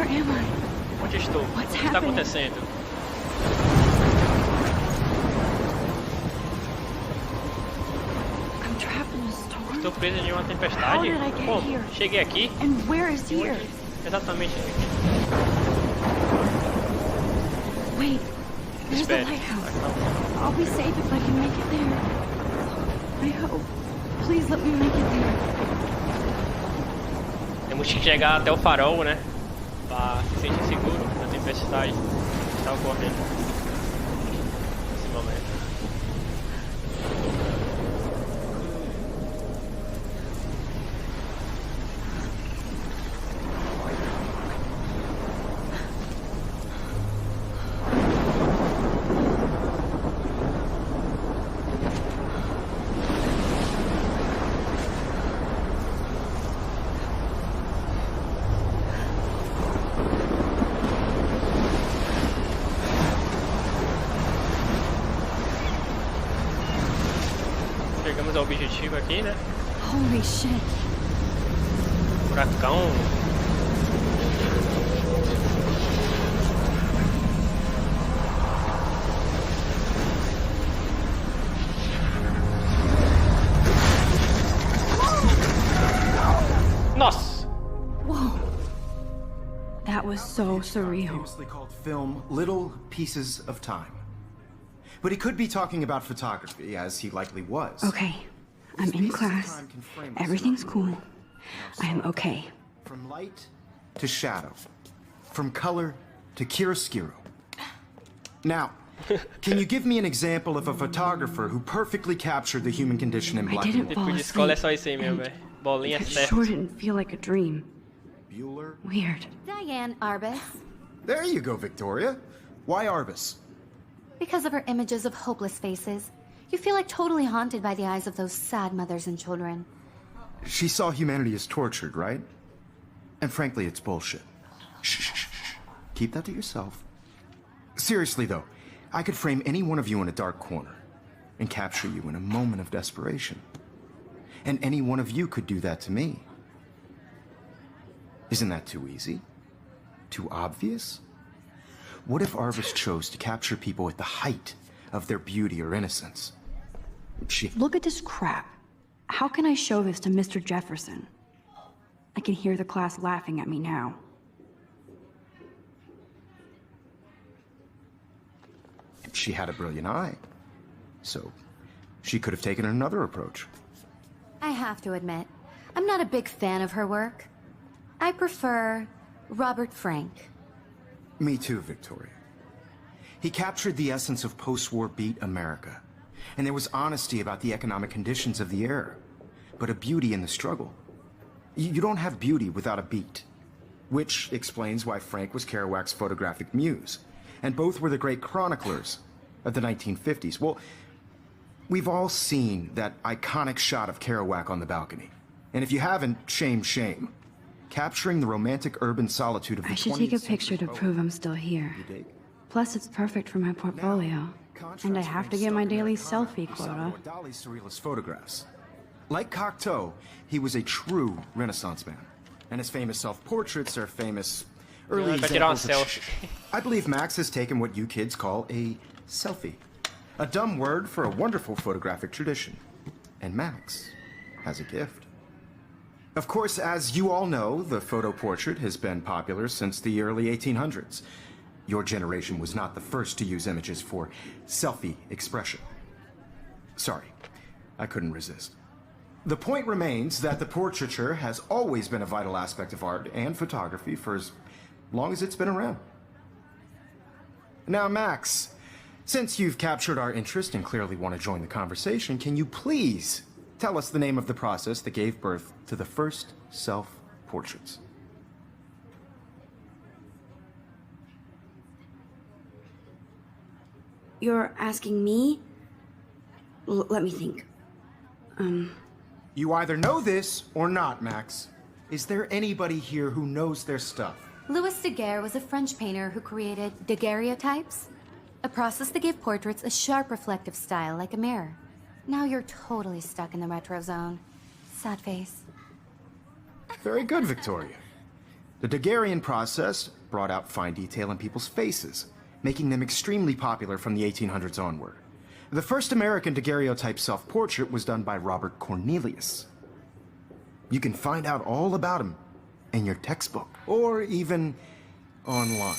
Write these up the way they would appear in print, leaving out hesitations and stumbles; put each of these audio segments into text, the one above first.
Where am I? Onde estou? O What's que está happening? acontecendo? I'm trapped in a storm. Estou preso em uma How tempestade? did I get Como? here? Cheguei aqui? And where is E here? onde exatamente aqui? Wait, there's the Espere. lighthouse. I'll be safe if I can make it there. I hope. Please let me make it there. Temos que chegar até o farol, né? Pra se sentir seguro na tempestade que está ocorrendo nesse momento. Chegamos ao objetivo aqui, né? Holy shit. Furacão. Nossa! Whoa. That was so surreal. Famously called film Little Pieces of Time. But he could be talking about photography, as he likely was. Okay, I'm in class. Everything's cool. I am okay. From light to shadow. From color to chiaroscuro. Now, can you give me an example of a photographer who perfectly captured the human condition in I black and didn't white? fall Depois de escola é só asleep. isso aí mesmo, and velho. Bolinha It certa. sure didn't feel like a dream. Bueller? Weird. Diane Arbus. There you go, Victoria. Why Arbus? Because of her images of hopeless faces, you feel like totally haunted by the eyes of those sad mothers and children. She saw humanity as tortured, right? And frankly, it's bullshit. Shh, shh, shh, shh. Keep that to yourself. Seriously, though, I could frame any one of you in a dark corner and capture you in a moment of desperation. And any one of you could do that to me. Isn't that too easy? Too obvious? What if Arvis chose to capture people at the height of their beauty or innocence? Look at this crap. How can I show this to Mr. Jefferson? I can hear the class laughing at me now. She had a brilliant eye. So, she could have taken another approach. I have to admit, I'm not a big fan of her work. I prefer Robert Frank. Me too, Victoria. He captured the essence of post-war beat America. And there was honesty about the economic conditions of the era. But a beauty in the struggle. You don't have beauty without a beat. Which explains why Frank was Kerouac's photographic muse. And both were the great chroniclers of the 1950s. Well, we've all seen that iconic shot of Kerouac on the balcony. And if you haven't, shame, shame. Capturing the romantic urban solitude of the 20th I should take a century picture to poet. prove I'm still here. You dig? Plus, it's perfect for my portfolio. And I have to get my daily selfie quota. Dali's surrealist photographs. Like Cocteau, he was a true Renaissance man. And his famous self-portraits are famous early Vai tirar uma examples of selfie. I believe Max has taken what you kids call a selfie. A dumb word for a wonderful photographic tradition. And Max has a gift. Of course, as you all know, the photo portrait has been popular since the early 1800s. Your generation was not the first to use images for selfie expression. Sorry, I couldn't resist. The point remains that the portraiture has always been a vital aspect of art and photography for as long as it's been around. Now, Max, since you've captured our interest and clearly want to join the conversation, can you please tell us the name of the process that gave birth to the first self-portraits? You're asking me? Let me think. You either know this or not, Max. Is there anybody here who knows their stuff? Louis Daguerre was a French painter who created daguerreotypes, a process that gave portraits a sharp reflective style like a mirror. Now you're totally stuck in the retro zone. Sad face. Very good, Victoria. The Daguerrean process brought out fine detail in people's faces, making them extremely popular from the 1800s onward. The first American daguerreotype self-portrait was done by Robert Cornelius. You can find out all about him in your textbook, or even online.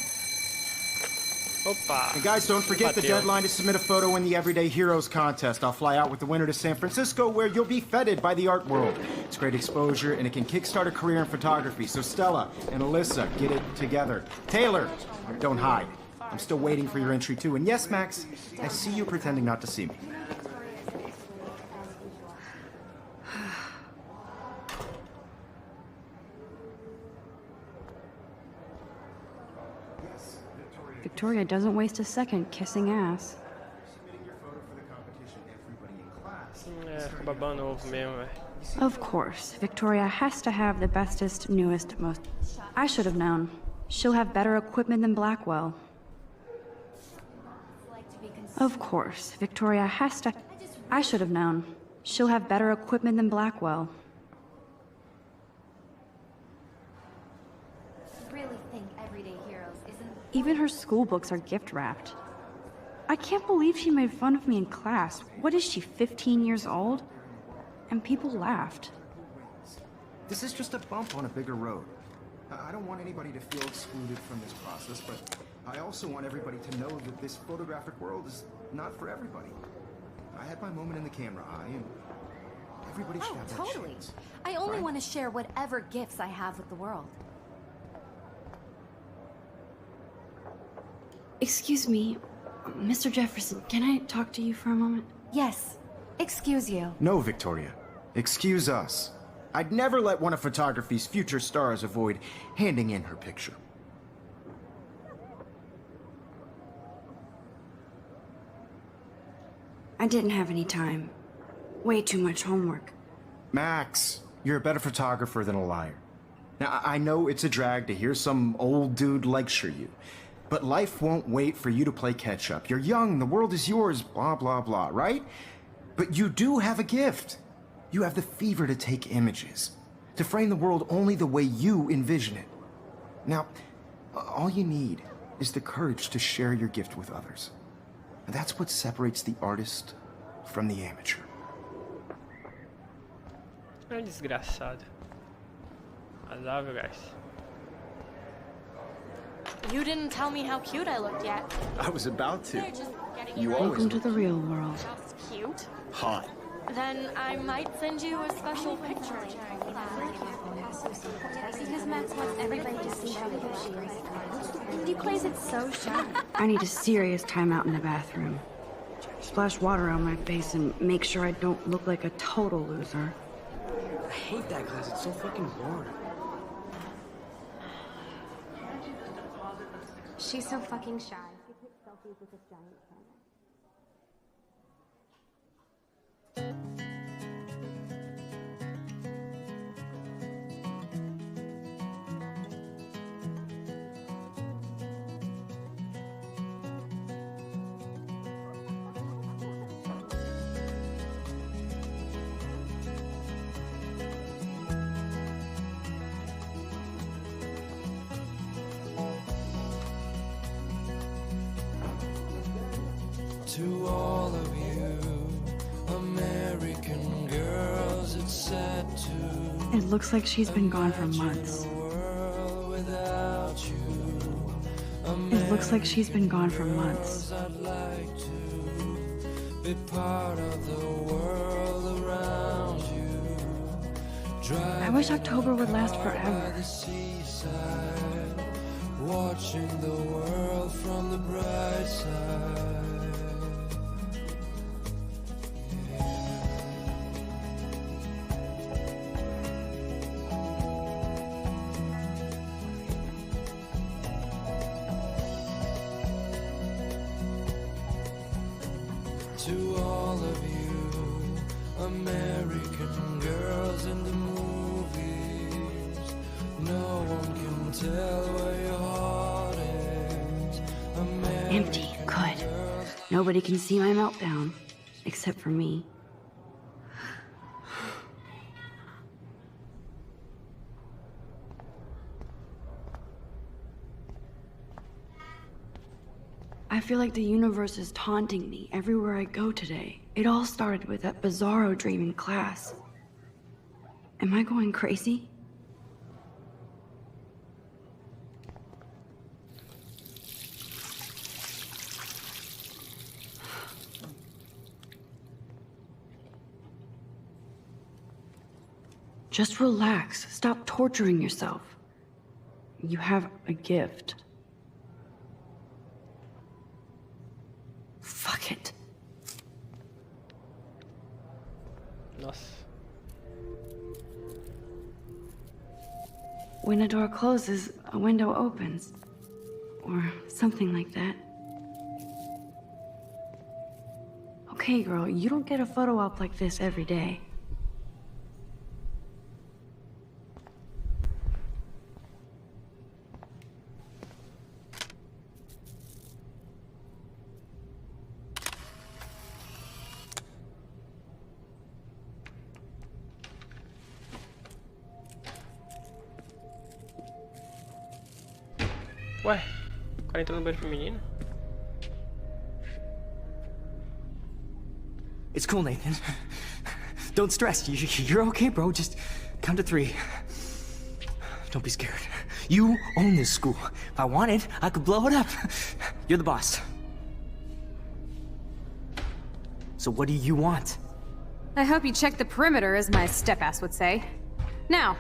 Opa! And guys, don't forget the deadline to submit a photo in the Everyday Heroes contest. I'll fly out with the winner to San Francisco, where you'll be feted by the art world. It's great exposure, and it can kickstart a career in photography. So Stella and Alyssa, get it together. Taylor, don't hide. I'm still waiting for your entry too. And yes, Max, I see you pretending not to see me. Victoria doesn't waste a second kissing ass. Babando ovo mesmo, velho. Of course, Victoria has to have the bestest, newest, most... I should have known. She'll have better equipment than Blackwell. Of course, Victoria has to... I should have known. She'll have better equipment than Blackwell. Really think Everyday Heroes isn't... Even her school books are gift-wrapped. I can't believe she made fun of me in class. What is she, 15 years old? And people laughed. This is just a bump on a bigger road. I don't want anybody to feel excluded from this process, but I also want everybody to know that this photographic world is not for everybody. I had my moment in the camera eye, and everybody should have that totally. chance. I only Right? want to share whatever gifts I have with the world. Excuse me, Mr. Jefferson, can I talk to you for a moment? Yes. Excuse you. No, Victoria. Excuse us. I'd never let one of photography's future stars avoid handing in her picture. I didn't have any time. Way too much homework. Max, you're a better photographer than a liar. Now, I know it's a drag to hear some old dude lecture you, but life won't wait for you to play catch-up. You're young, the world is yours, blah, blah, blah, right? But you do have a gift. You have the fever to take images, to frame the world only the way you envision it. Now, all you need is the courage to share your gift with others. And that's what separates the artist from the amateur. É desgraçado. Salve Guys. You didn't tell me how cute I looked yet. I was about to. You Welcome to the real world. Just cute? Hot. Then I might send you a special picture. Because Max wants everybody to see how good she is. He plays it so shy. I need a serious timeout in the bathroom. Splash water on my face and make sure I don't look like a total loser. I hate that class, it's so fucking boring. She's so fucking shy. She takes selfies with this giant camera. To all of you, American girls, it's sad to It looks like she's been gone for months. world without you. It looks like she's been gone for months. I'd like to be part of the world around you. I wish October would last By forever. the seaside, watching the world from the bright side. To all of you, American girls in the movies, no one can tell where your heart is. Empty. Good. Nobody can see my meltdown. Except for me. I feel like the universe is taunting me everywhere I go today. It all started with that bizarro dream in class. Am I going crazy? Just relax. Stop torturing yourself. You have a gift. Fuck it. Nossa. When a door closes, a window opens. Or something like that. Okay, girl, you don't get a photo op like this every day. Ué, o cara entrou no banheiro feminino? It's cool, Nathan. Don't stress. You're okay, bro. Just count to 3. Don't be scared. You own this school. If I wanted, I could blow it up. You're the boss. So what do you want? I hope you checked the perimeter, as my step-ass would say. Now,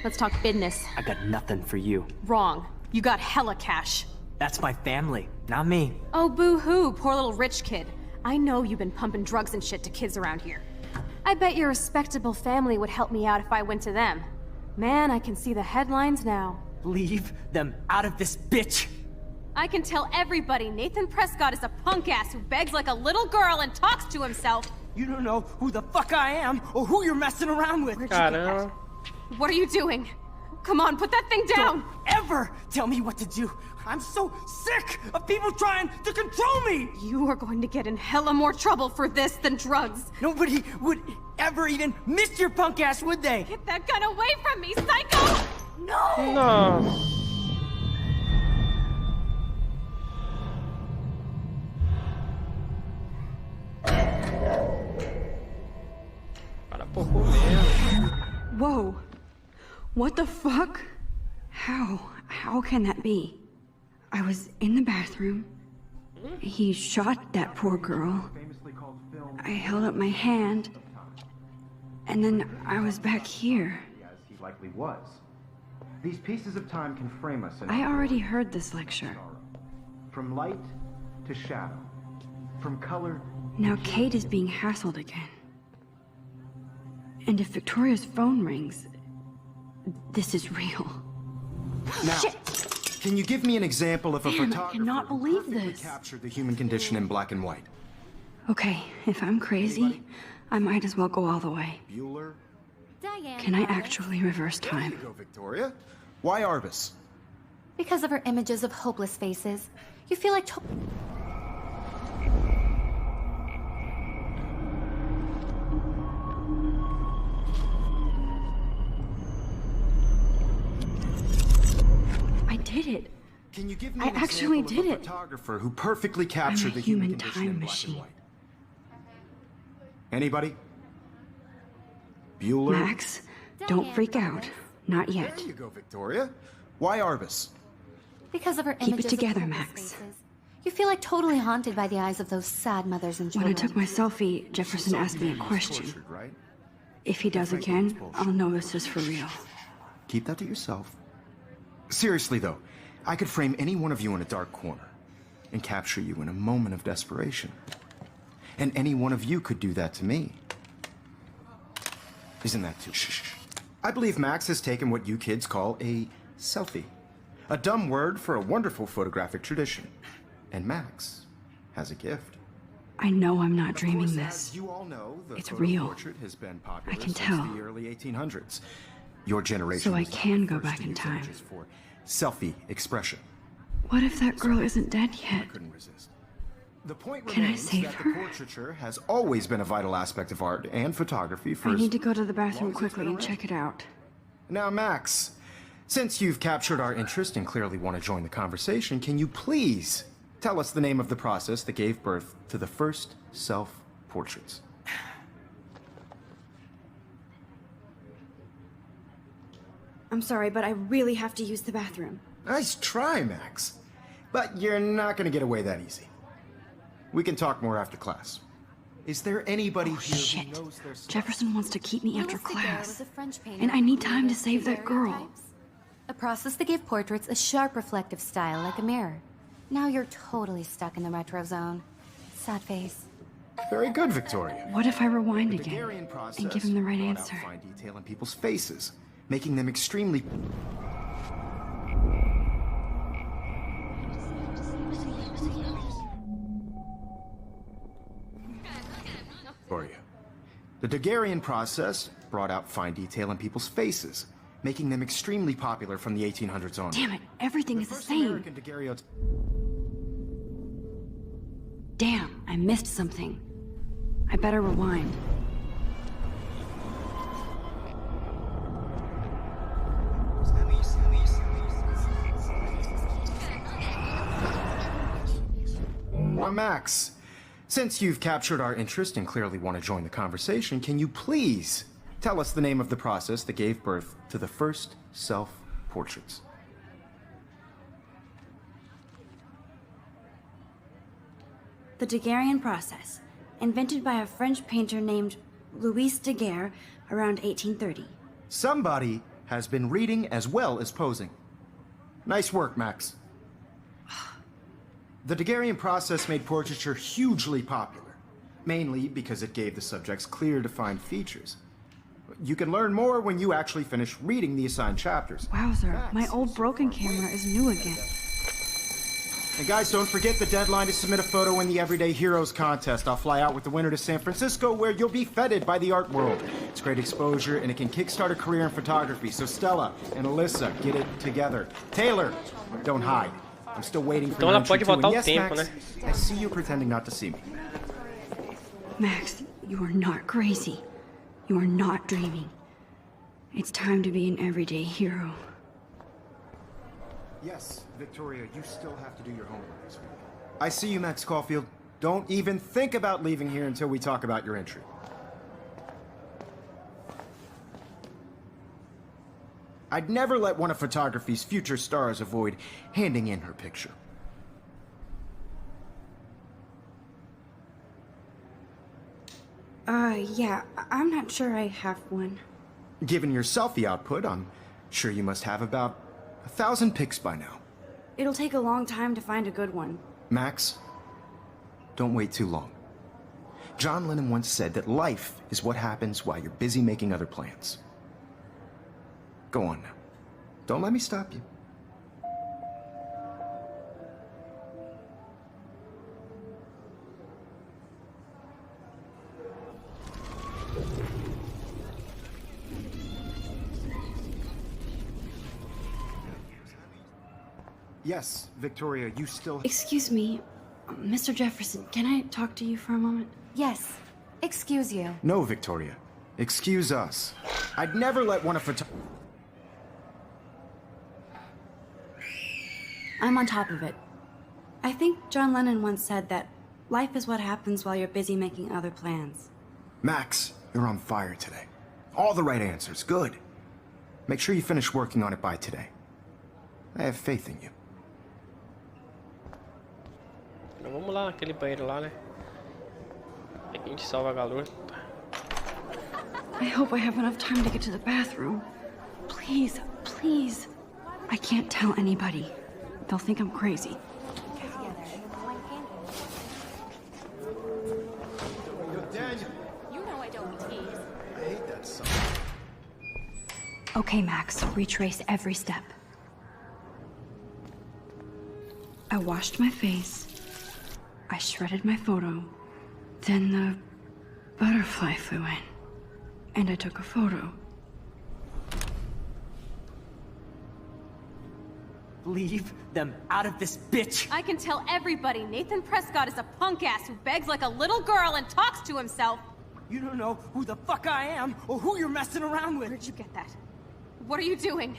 let's talk business. I got nothing for you. Wrong. You got hella cash. That's my family, not me. Oh, boo-hoo, poor little rich kid. I know you've been pumping drugs and shit to kids around here. I bet your respectable family would help me out if I went to them. Man, I can see the headlines now. Leave them out of this bitch! I can tell everybody Nathan Prescott is a punk-ass who begs like a little girl and talks to himself. You don't know who the fuck I am or who you're messing around with. Where'd you get that? What are you doing? Come on, put that thing down! Don't ever tell me what to do! I'm so sick of people trying to control me! You are going to get in hella more trouble for this than drugs. Nobody would ever even miss your punk ass, would they? Get that gun away from me, psycho! No! Nossa. Para pouco mesmo. Whoa. What the fuck? How can that be? I was in the bathroom. He shot that poor girl. I held up my hand. And then I was back here. As he likely was. These pieces of time can frame us in I already heard this lecture. from light to shadow, from color. Now Kate is being hassled again. And if Victoria's phone rings, this is real. Now, Shit! can you give me an example of a Man, I photographer cannot who believe perfectly this. captured the human condition in black and white? Okay, if I'm crazy, I might as well go all the way. Bueller? Diane. Can I got it. actually reverse There time? you go, Victoria. Why Arbus? Because of her images of hopeless faces. You feel like I did it. Can you give me I an actually example did of a it. photographer who perfectly captured a the human human condition time in black machine. and white? Anybody? Bueller? Max, don't Diane freak got out. it. Not yet. There you go, Victoria. Why Arbus? Because of her Keep it images together, of hopeless Max. faces. You feel like totally haunted by the eyes of those sad mothers and When I children. took my selfie, Jefferson asked me a question. Tortured, right? If he does again, I'll know this is for real. Keep that to yourself. Seriously, though, I could frame any one of you in a dark corner and capture you in a moment of desperation. And any one of you could do that to me. Isn't that too? Shh. I believe Max has taken what you kids call a selfie. A dumb word for a wonderful photographic tradition. And Max has a gift. I know I'm not Of dreaming course, this. as you all know, the It's photo real. portrait has been popular I can since tell. the early 1800s. Your generation So I was the can go first back to in use time. images for selfie expression. What if that girl isn't dead yet? Couldn't resist. The point Can I remains save that her? the portraiture has always been a vital aspect of art and photography for I as need to go to the long bathroom as it's quickly been and around. check it out. Now, Max, since you've captured our interest and clearly want to join the conversation, can you please tell us the name of the process that gave birth to the first self-portraits. I'm sorry, but I really have to use the bathroom. Nice try, Max. But you're not gonna get away that easy. We can talk more after class. Is there anybody here Shit. who knows their stuff? Jefferson wants to keep me after Louis Daguerre class. was a French painter And I need who time to created save that girl. daguerreotypes, a process that gave portraits a sharp reflective style like a mirror. Now you're totally stuck in the retro zone. Sad face. Very good, Victoria. What if I rewind The again Daguerrean process and give him the right brought out answer? fine detail in people's faces, making them extremely... Victoria. The Daguerrean process brought out fine detail in people's faces, making them extremely popular from the 1800s on. Damn it, everything is the First same. American daguerreotype. Damn, I missed something. I better rewind. Well, Max, since you've captured our interest and clearly want to join the conversation, can you please tell us the name of the process that gave birth to the first self-portraits? The Daguerrean process, invented by a French painter named Louis Daguerre around 1830. Somebody has been reading as well as posing. Nice work, Max. The Daguerrean process made portraiture hugely popular, mainly because it gave the subjects clear, defined features. You can learn more when you actually finish reading the assigned chapters. Wowzer, my old broken camera is new again. And guys, don't forget the deadline to submit a photo in the Everyday Heroes contest. I'll fly out with the winner to San Francisco, where you'll be feted by the art world. It's great exposure, and it can kickstart a career in photography. So Stella and Alyssa, get it together. Taylor, don't hide. I'm still waiting for Então your ela entry pode too. voltar And o yes, tempo, Max, né? I see you pretending not to see me. Max, you are not crazy. You are not dreaming. It's time to be an everyday hero. Yes, Victoria, you still have to do your homework this week. I see you, Max Caulfield. Don't even think about leaving here until we talk about your entry. I'd never let one of photography's future stars avoid handing in her picture. Yeah, I'm not sure I have one. Given your selfie output, I'm sure you must have about 1,000 pics by now. It'll take a long time to find a good one. Max, don't wait too long. John Lennon once said that life is what happens while you're busy making other plans. Go on now. Don't let me stop you. Yes, Victoria, you still... Excuse me, Mr. Jefferson, can I talk to you for a moment? Yes. Excuse you. No, Victoria. Excuse us. I'd never let one of I'm on top of it. I think John Lennon once said that life is what happens while you're busy making other plans. Max, you're on fire today. All the right answers. Good. Make sure you finish working on it by today. I have faith in you. Então vamos lá, aquele banheiro lá, né? Aqui a gente salva a garota. I hope I have enough time to get to the bathroom. Please, please. I can't tell anybody. They'll think I'm crazy. You know I don't tease. I hate that song. Okay, Max, retrace every step. I washed my face. I shredded my photo. Then the butterfly flew in. And I took a photo. Leave them out of this bitch! I can tell everybody Nathan Prescott is a punk ass who begs like a little girl and talks to himself. You don't know who the fuck I am or who you're messing around with. Where'd you get that? What are you doing?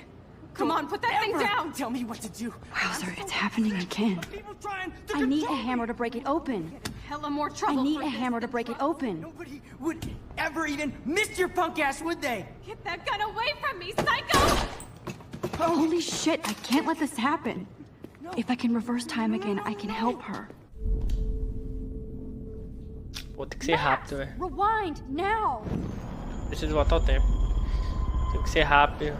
Come on, put that thing down! Tell me what to do. Wowzer, it's happening again. People trying to I need a control me. hammer to break it open. Hella more I trouble need for a this hammer to than break it drugs. open. Nobody would ever even miss your punk ass, would they? Get that gun away from me, psycho! Holy shit, I can't let this happen. If I can reverse time again, I can help her. Pô, tem que ser rápido, velho. Rewind, now! Preciso voltar o tempo. Tem que ser rápido.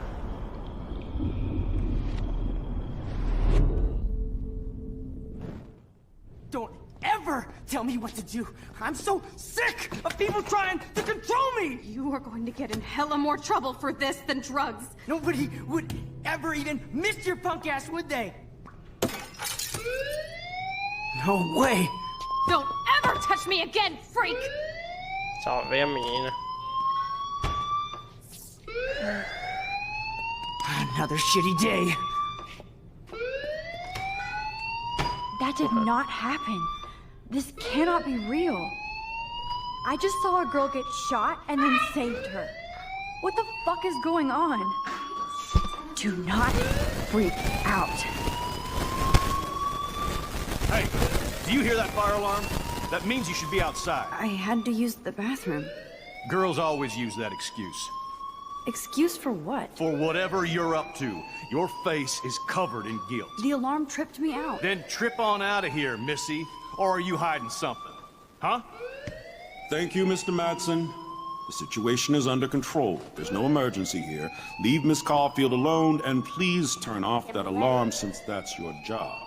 Don't ever tell me what to do. I'm so sick of people trying to control me. You are going to get in hella more trouble for this than drugs. Nobody would ever even miss your punk ass, would they? No way. Don't ever touch me again, freak! Salvei a menina. Another shitty day. That did not happen. This cannot be real. I just saw a girl get shot and then saved her. What the fuck is going on? Do not freak out. Hey, do you hear that fire alarm? That means you should be outside. I had to use the bathroom. Girls always use that excuse. Excuse for what? For whatever you're up to, your face is covered in guilt. The alarm tripped me out. Then trip on out of here, Missy. Or are you hiding something? Huh? Thank you, Mr. Madsen. The situation is under control. There's no emergency here. Leave Miss Caulfield alone, and please turn off that alarm since that's your job.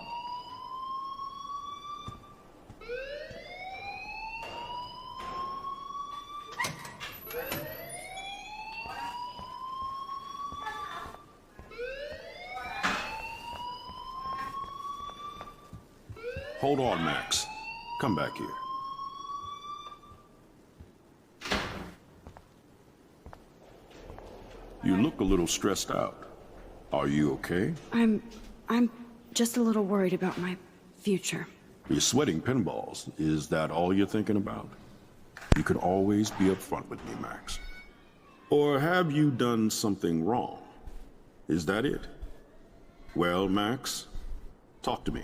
Hold on, Max. Come back here. You look a little stressed out. Are you okay? I'm just a little worried about my future. You're sweating pinballs. Is that all you're thinking about? You can always be upfront with me, Max. Or have you done something wrong? Is that it? Well, Max, talk to me.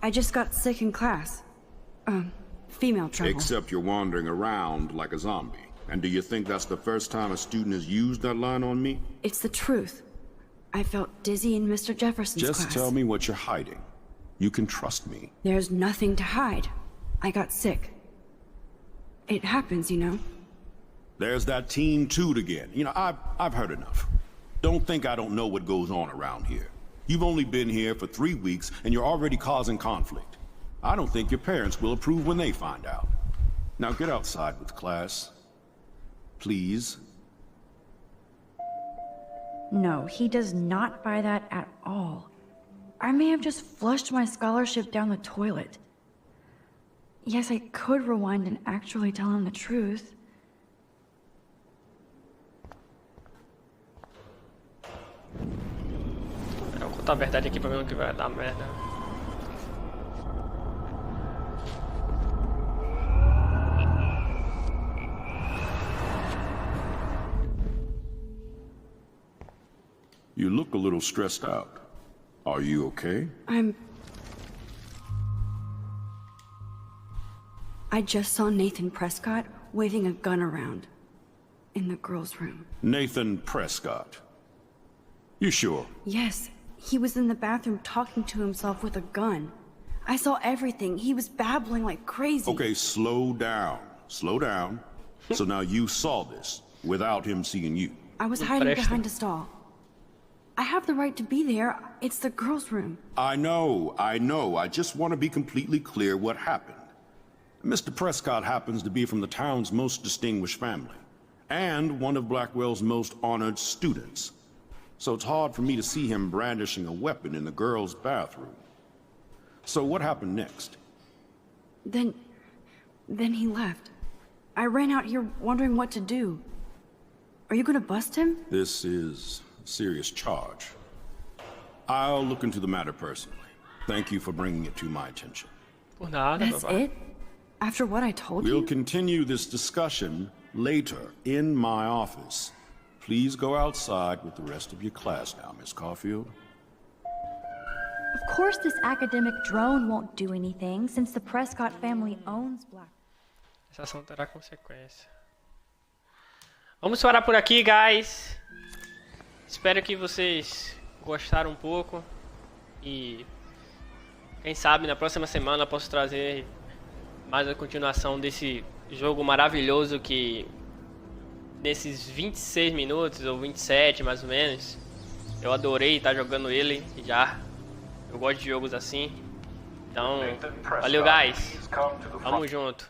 I just got sick in class. Female trouble. Except you're wandering around like a zombie. And do you think that's the first time a student has used that line on me? It's the truth. I felt dizzy in Mr. Jefferson's class. Just tell me what you're hiding. You can trust me. There's nothing to hide. I got sick. It happens, you know. There's that teen toot again. You know, I've heard enough. Don't think I don't know what goes on around here. You've only been here for 3 weeks, and you're already causing conflict. I don't think your parents will approve when they find out. Now get outside with class. Please. No, he does not buy that at all. I may have just flushed my scholarship down the toilet. Yes, I could rewind and actually tell him the truth. Eu vou contar a verdade aqui pra ver o que vai dar merda. You look a little stressed out. Are you okay? I just saw Nathan Prescott waving a gun around in the girls' room. Nathan Prescott. You sure? Yes, he was in the bathroom talking to himself with a gun. I saw everything. He was babbling like crazy. Okay, slow down. Slow down. So now you saw this without him seeing you. I was hiding behind a stall. I have the right to be there. It's the girls' room. I know. I just want to be completely clear what happened. Mr. Prescott happens to be from the town's most distinguished family, and one of Blackwell's most honored students. So it's hard for me to see him brandishing a weapon in the girls' bathroom. So what happened next? Then he left. I ran out here wondering what to do. Are you gonna bust him? This is a serious charge. I'll look into the matter personally. Thank you for bringing it to my attention. Por nada, That's papai. it? After what I told We'll you? continue this discussion later in my office. Please go outside with the rest of your class now, Miss Caulfield. Of course this academic drone won't do anything, since the Prescott family owns Black. Essa ação terá consequência. Vamos parar por aqui, guys. Espero que vocês gostaram um pouco. E quem sabe na próxima semana eu posso trazer mais a continuação desse jogo maravilhoso que nesses 26 minutos ou 27 mais ou menos eu adorei estar jogando ele já. Eu gosto de jogos assim. Então, valeu, guys. Vamos junto.